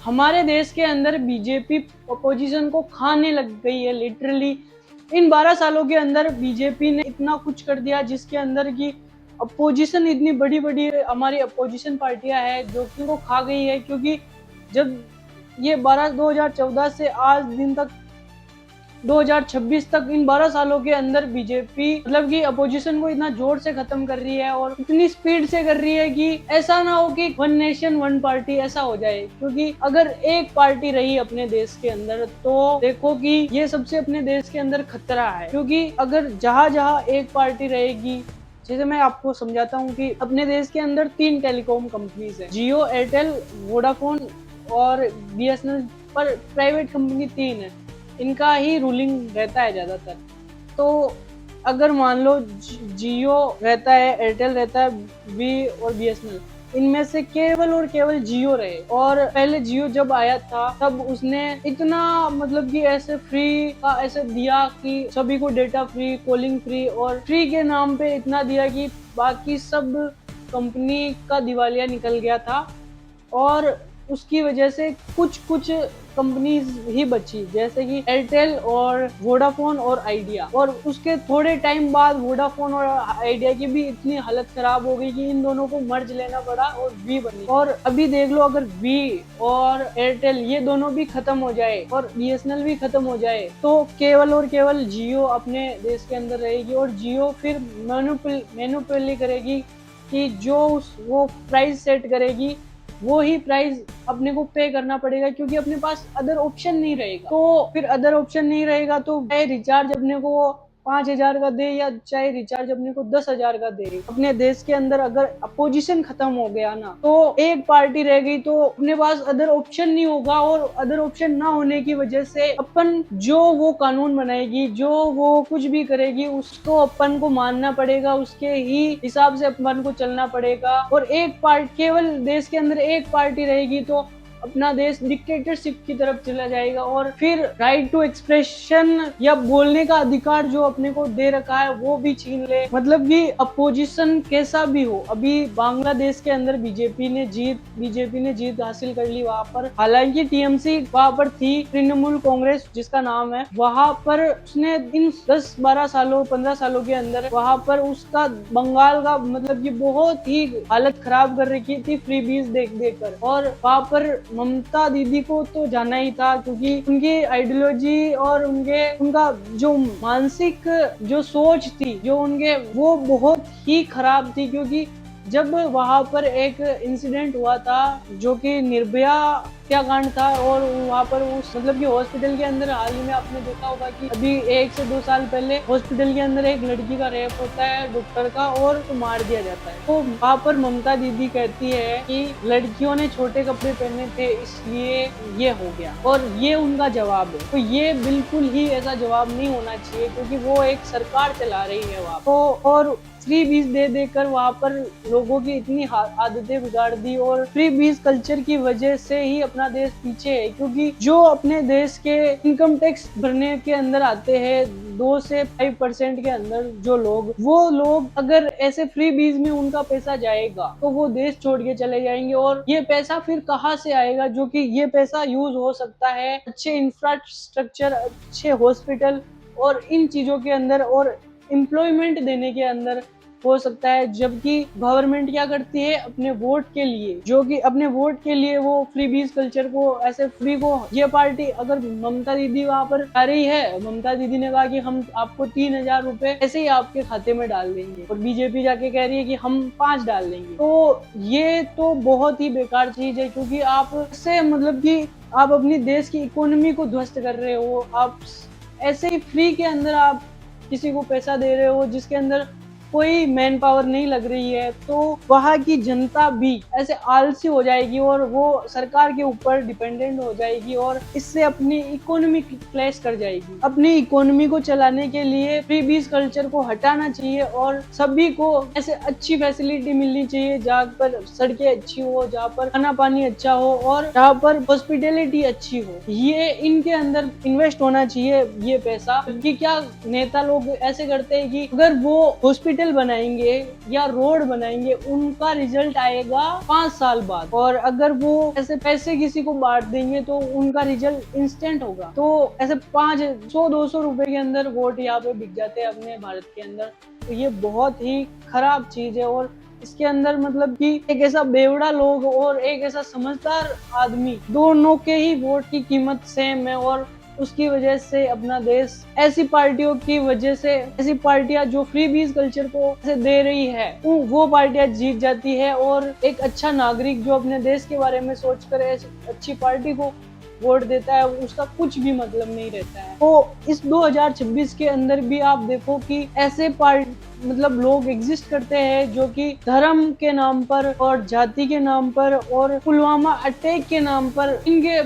हमारे देश के अंदर बीजेपी अपोजिशन को खाने लग गई है लिटरली। इन 12 सालों के अंदर बीजेपी ने इतना कुछ कर दिया जिसके अंदर की अपोजिशन इतनी बड़ी बड़ी हमारी अपोजिशन पार्टियां हैं जो कि उनको खा गई है। क्योंकि जब ये 2014 से आज दिन तक 2026 तक इन 12 सालों के अंदर बीजेपी मतलब कि अपोजिशन को इतना जोर से खत्म कर रही है और इतनी स्पीड से कर रही है कि ऐसा ना हो कि वन नेशन वन पार्टी ऐसा हो जाए। क्योंकि अगर एक पार्टी रही अपने देश के अंदर तो देखो कि ये सबसे अपने देश के अंदर खतरा है। क्योंकि अगर जहां जहां एक पार्टी रहेगी, जैसे मैं आपको समझाता हूँ कि अपने देश के अंदर 3 टेलीकॉम कंपनीज है, जियो, एयरटेल, वोडाफोन और बीएसएनएल, पर प्राइवेट कंपनी 3 है, इनका ही रूलिंग रहता है ज्यादातर। तो अगर मान लो जियो रहता है, एयरटेल रहता है, वी और बीएसएनएल, इनमें से केवल और केवल जियो रहे। और पहले जियो जब आया था तब उसने इतना मतलब कि ऐसे फ्री का ऐसे दिया कि सभी को डेटा फ्री, कॉलिंग फ्री और फ्री के नाम पे इतना दिया कि बाकी सब कंपनी का दिवालिया निकल गया था। और उसकी वजह से कुछ कंपनीज ही बची, जैसे कि एयरटेल और वोडाफोन और आइडिया। और उसके थोड़े टाइम बाद वोडाफोन और आइडिया की भी इतनी हालत खराब हो गई कि इन दोनों को मर्ज लेना पड़ा और वी बनी। और अभी देख लो, अगर वी और एयरटेल ये दोनों भी खत्म हो जाए और बीएसएनएल भी खत्म हो जाए तो केवल और केवल जियो अपने देश के अंदर रहेगी। और जियो फिर मैन्युपुलेट करेगी कि जो वो प्राइस सेट करेगी वो ही प्राइस अपने को पे करना पड़ेगा, क्योंकि अपने पास अदर ऑप्शन नहीं रहेगा। तो फिर अदर ऑप्शन नहीं रहेगा तो चाहे रिचार्ज अपने को 5,000 का दे या चाहे रिचार्ज अपने को 10,000 का दे, अपने देश के अंदर अगर अपोजिशन खत्म हो गया ना तो एक पार्टी रह गई तो अपने पास अदर ऑप्शन नहीं होगा। और अदर ऑप्शन ना होने की वजह से अपन जो वो कानून बनाएगी, जो वो कुछ भी करेगी, उसको अपन को मानना पड़ेगा, उसके ही हिसाब से अपन को चलना पड़ेगा। और एक पार्टी केवल देश के अंदर एक पार्टी रहेगी तो अपना देश डिक्टेटरशिप की तरफ चला जाएगा। और फिर राइट टू एक्सप्रेशन या बोलने का अधिकार जो अपने को दे रखा है वो भी छीन ले। मतलब कि अपोजिशन कैसा भी हो, अभी बांग्लादेश के अंदर बीजेपी ने जीत हासिल कर ली वहां पर। हालांकि टीएमसी वहां पर थी, तृणमूल कांग्रेस जिसका नाम है, वहां पर उसने इन 10-12 सालों 15 सालों के अंदर वहां पर उसका बंगाल का मतलब कि बहुत ही हालत खराब कर रखी थी फ्री बीज देख कर। और वहां पर ममता दीदी को तो जाना ही था, क्योंकि उनकी आइडियोलॉजी और उनका जो मानसिक जो सोच थी जो उनके, वो बहुत ही खराब थी। क्योंकि जब वहां पर एक इंसिडेंट हुआ था जो कि निर्भया हत्याकांड था, और वहां पर उस मतलब कि हॉस्पिटल के अंदर हाल ही में आपने देखा होगा कि अभी 1 से 2 साल पहले हॉस्पिटल के अंदर एक लड़की का रेप होता है डॉक्टर का और तो मार दिया जाता है। तो वहां पर ममता दीदी कहती है कि लड़कियों ने छोटे कपड़े पहने थे इसलिए ये हो गया, और ये उनका जवाब है। तो ये बिल्कुल ही ऐसा जवाब नहीं होना चाहिए, क्योंकि वो एक सरकार चला रही है वहां तो। और फ्री बीज दे देकर वहां पर लोगों की इतनी आदतें बिगाड़ दी, और फ्री बीज कल्चर की वजह से ही अपना देश पीछे है। क्योंकि जो अपने देश के इनकम टैक्स भरने के अंदर आते हैं 2 से 5% के अंदर जो लोग, वो लोग अगर ऐसे फ्री बीज में उनका पैसा जाएगा तो वो देश छोड़ के चले जाएंगे। और ये पैसा फिर कहाँ से आएगा, जो कि ये पैसा यूज हो सकता है अच्छे इंफ्रास्ट्रक्चर, अच्छे हॉस्पिटल और इन चीजों के अंदर और एम्प्लॉयमेंट देने के अंदर हो सकता है। जबकि गवर्नमेंट क्या करती है अपने वोट के लिए, जो कि अपने वोट के लिए वो फ्री बीज कल्चर को ऐसे फ्री को, ये पार्टी अगर ममता दीदी वहां पर आ रही है, ममता दीदी ने कहा कि हम आपको 3,000 रुपए ऐसे ही आपके खाते में डाल देंगे, और बीजेपी जाके कह रही है कि हम 5 डाल देंगे। तो ये तो बहुत ही बेकार चीज है, क्योंकि आप से मतलब कि आप अपनी देश की इकोनॉमी को ध्वस्त कर रहे हो। आप ऐसे ही फ्री के अंदर आप किसी को पैसा दे रहे हो जिसके अंदर कोई मैन पावर नहीं लग रही है, तो वहां की जनता भी ऐसे आलसी हो जाएगी और वो सरकार के ऊपर डिपेंडेंट हो जाएगी, और इससे अपनी इकोनॉमी क्लैश कर जाएगी। अपनी इकोनॉमी को चलाने के लिए फ्री बीज कल्चर को हटाना चाहिए और सभी को ऐसे अच्छी फैसिलिटी मिलनी चाहिए, जहाँ पर सड़कें अच्छी हो, जहाँ पर खाना पानी अच्छा हो और जहाँ पर हॉस्पिटलिटी अच्छी हो। ये इनके अंदर इन्वेस्ट होना चाहिए ये पैसा। क्योंकि क्या नेता लोग ऐसे करते हैं कि अगर वो हॉस्पिटल हॉस्पिटल बनाएंगे या रोड बनाएंगे, उनका रिजल्ट आएगा 5 साल बाद। और अगर वो ऐसे पैसे किसी को बांट देंगे तो उनका रिजल्ट इंस्टेंट होगा। तो ऐसे 500-200 रुपए के अंदर वोट यहाँ पे बिक जाते हैं अपने भारत के अंदर। तो ये बहुत ही खराब चीज है। और इसके अंदर मतलब कि एक ऐसा बेवड़ा लोग और एक ऐसा समझदार आदमी, दोनों के ही वोट की कीमत सेम है। और उसकी वजह से अपना देश ऐसी पार्टियों की वजह से, ऐसी पार्टियां जो फ्री बीज कल्चर को ऐसे दे रही है, वो पार्टियां जीत जाती है। और एक अच्छा नागरिक जो अपने देश के बारे में सोचकर अच्छी पार्टी को वोट देता है, उसका कुछ भी मतलब नहीं रहता है। तो इस 2026 के अंदर भी आप देखो कि ऐसे मतलब लोग एग्जिस्ट करते हैं जो कि धर्म के नाम पर और जाति के नाम पर और पुलवामा अटैक के नाम पर, इनके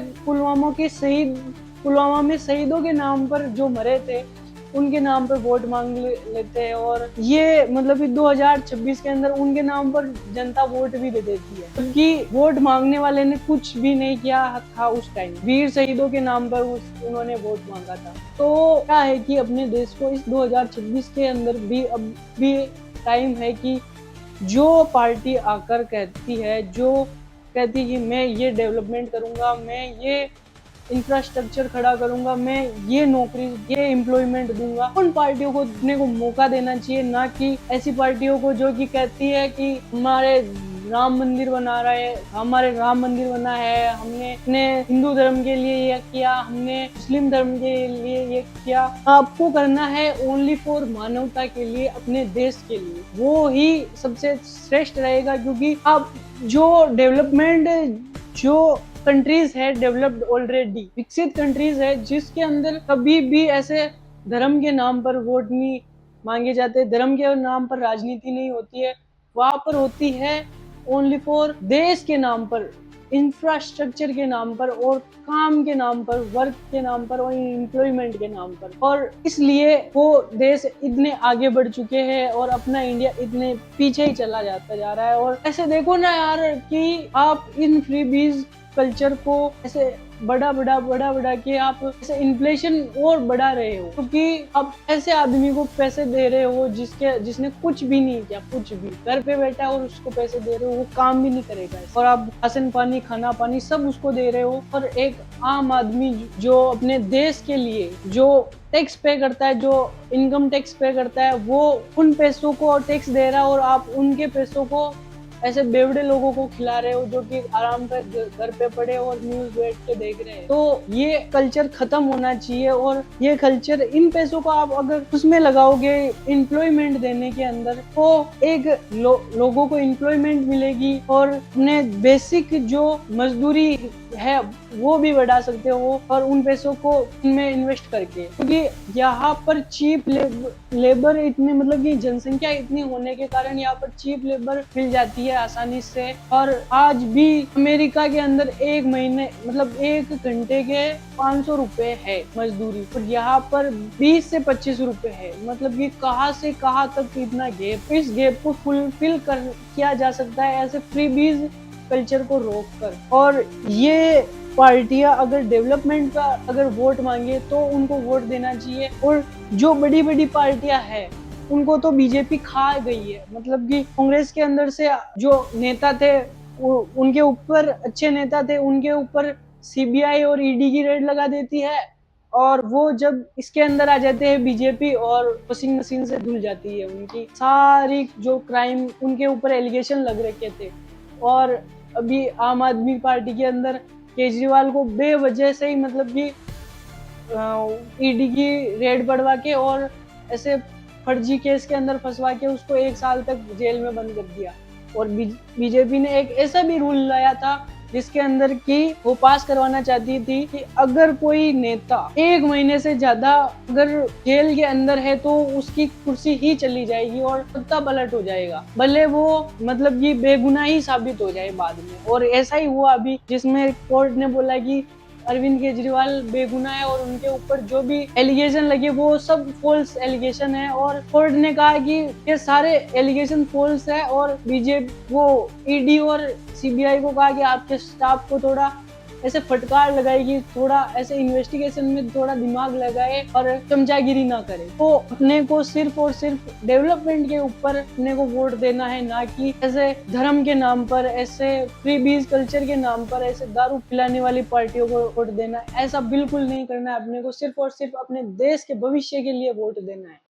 पुलवामा में शहीदों के नाम पर जो मरे थे उनके नाम पर वोट मांग लेते हैं। और ये मतलब कि 2026 के अंदर उनके नाम पर जनता वोट भी दे देती है, क्योंकि वोट मांगने वाले ने कुछ भी नहीं किया था उस टाइम। वीर शहीदों के नाम पर उन्होंने वोट मांगा था। तो क्या है कि अपने देश को इस 2026 के अंदर भी अब भी टाइम है कि जो पार्टी आकर कहती है, जो कहती है कि मैं ये डेवलपमेंट करूंगा, मैं ये इंफ्रास्ट्रक्चर खड़ा करूंगा, मैं ये नौकरी, ये एम्प्लॉयमेंट दूंगा, उन पार्टियों को अपने को मौका देना चाहिए। ना कि ऐसी पार्टियों को जो कि कहती है कि हमारे राम मंदिर बना है, हमने अपने हिंदू धर्म के लिए ये किया, हमने मुस्लिम धर्म के लिए ये किया। आपको करना है ओनली फॉर मानवता के लिए, अपने देश के लिए, वो ही सबसे श्रेष्ठ रहेगा। क्योंकि आप जो डेवलपमेंट, जो कंट्रीज है डेवलप्ड ऑलरेडी, विकसित कंट्रीज है, जिसके अंदर कभी भी ऐसे धर्म के नाम पर वोट नहीं मांगे जाते, धर्म के नाम पर राजनीति नहीं होती है, वहां पर होती है ओनली फॉर देश के नाम पर, इंफ्रास्ट्रक्चर के नाम पर और काम के नाम पर, वर्क के नाम पर और एम्प्लॉयमेंट के नाम पर। और इसलिए वो देश इतने आगे बढ़ चुके हैं और अपना इंडिया इतने पीछे ही चला जाता जा रहा है। और ऐसे देखो ना यार कि आप इन फ्रीबीज कल्चर को ऐसे बढ़ा के आप ऐसे इन्फ्लेशन और बढ़ा रहे हो, क्योंकि आप ऐसे आदमी को पैसे दे रहे हो जिसने कुछ भी नहीं किया, कुछ भी घर पे बैठा और उसको पैसे दे रहे हो, वो काम भी नहीं करेगा। और आप राशन पानी, खाना पानी सब उसको दे रहे हो। और एक आम आदमी जो अपने देश के लिए जो टैक्स पे करता है, जो इनकम टैक्स पे करता है, वो उन पैसों को टैक्स दे रहा है और आप उनके पैसों को ऐसे बेवड़े लोगों को खिला रहे हो जो कि आराम से घर पे पड़े और न्यूज बैठ के देख रहे हैं। तो ये कल्चर खत्म होना चाहिए। और ये कल्चर, इन पैसों को आप अगर उसमें लगाओगे एम्प्लॉयमेंट देने के अंदर, तो एक लोगों को एम्प्लॉयमेंट मिलेगी और अपने बेसिक जो मजदूरी है वो भी बढ़ा सकते हो और उन पैसों को इनमें इन्वेस्ट करके। क्योंकि यहाँ पर चीप लेबर इतने, मतलब कि जनसंख्या इतनी होने के कारण यहाँ पर चीप लेबर मिल जाती है आसानी से। और आज भी अमेरिका के अंदर एक महीने, मतलब एक घंटे के 500 रुपए है मजदूरी, और यहाँ पर 20 से 25 रुपए है। मतलब कि कहाँ से कहाँ तक इतना गैप, इस गैप को फुलफिल किया जा सकता है ऐसे फ्रीबीज कल्चर को रोककर। और ये पार्टियां अगर डेवलपमेंट का अगर वोट मांगे तो उनको वोट देना चाहिए। और जो बड़ी बड़ी पार्टियां हैं उनको तो बीजेपी खा गई है। मतलब कि कांग्रेस के अंदर से जो नेता थे, उनके ऊपर, अच्छे नेता थे, उनके ऊपर सीबीआई और ईडी की रेड लगा देती है, और वो जब इसके अंदर आ जाते हैं बीजेपी, और वॉशिंग मशीन से धुल जाती है उनकी सारी जो क्राइम उनके ऊपर एलिगेशन लग रखे थे। और अभी आम आदमी पार्टी के अंदर केजरीवाल को बेवजह से ही, मतलब कि ईडी की रेड बढ़वा के और ऐसे फर्जी केस के अंदर फंसवा के उसको 1 साल तक जेल में बंद कर दिया। और बीजेपी ने एक ऐसा भी रूल लाया था जिसके अंदर की वो पास करवाना चाहती थी कि अगर कोई नेता 1 महीने से ज्यादा अगर जेल के अंदर है तो उसकी कुर्सी ही चली जाएगी और सत्ता पलट हो जाएगा, भले वो मतलब कि बेगुनाह ही साबित हो जाए बाद में। और ऐसा ही हुआ अभी, जिसमें कोर्ट ने बोला कि अरविंद केजरीवाल बेगुनाह है और उनके ऊपर जो भी एलिगेशन लगे वो सब फॉल्स एलिगेशन है। और कोर्ट ने कहा कि ये सारे एलिगेशन फॉल्स है, और बीजेपी वो ईडी और सीबीआई को कहा कि आपके स्टाफ को थोड़ा ऐसे फटकार लगाए कि थोड़ा ऐसे इन्वेस्टिगेशन में थोड़ा दिमाग लगाए और चमचागिरी ना करे। तो अपने को सिर्फ और सिर्फ डेवलपमेंट के ऊपर अपने को वोट देना है, ना कि ऐसे धर्म के नाम पर, ऐसे फ्री बीज कल्चर के नाम पर ऐसे दारू पिलाने वाली पार्टियों को वोट देना। ऐसा बिल्कुल नहीं करना है। अपने को सिर्फ और सिर्फ अपने देश के भविष्य के लिए वोट देना है।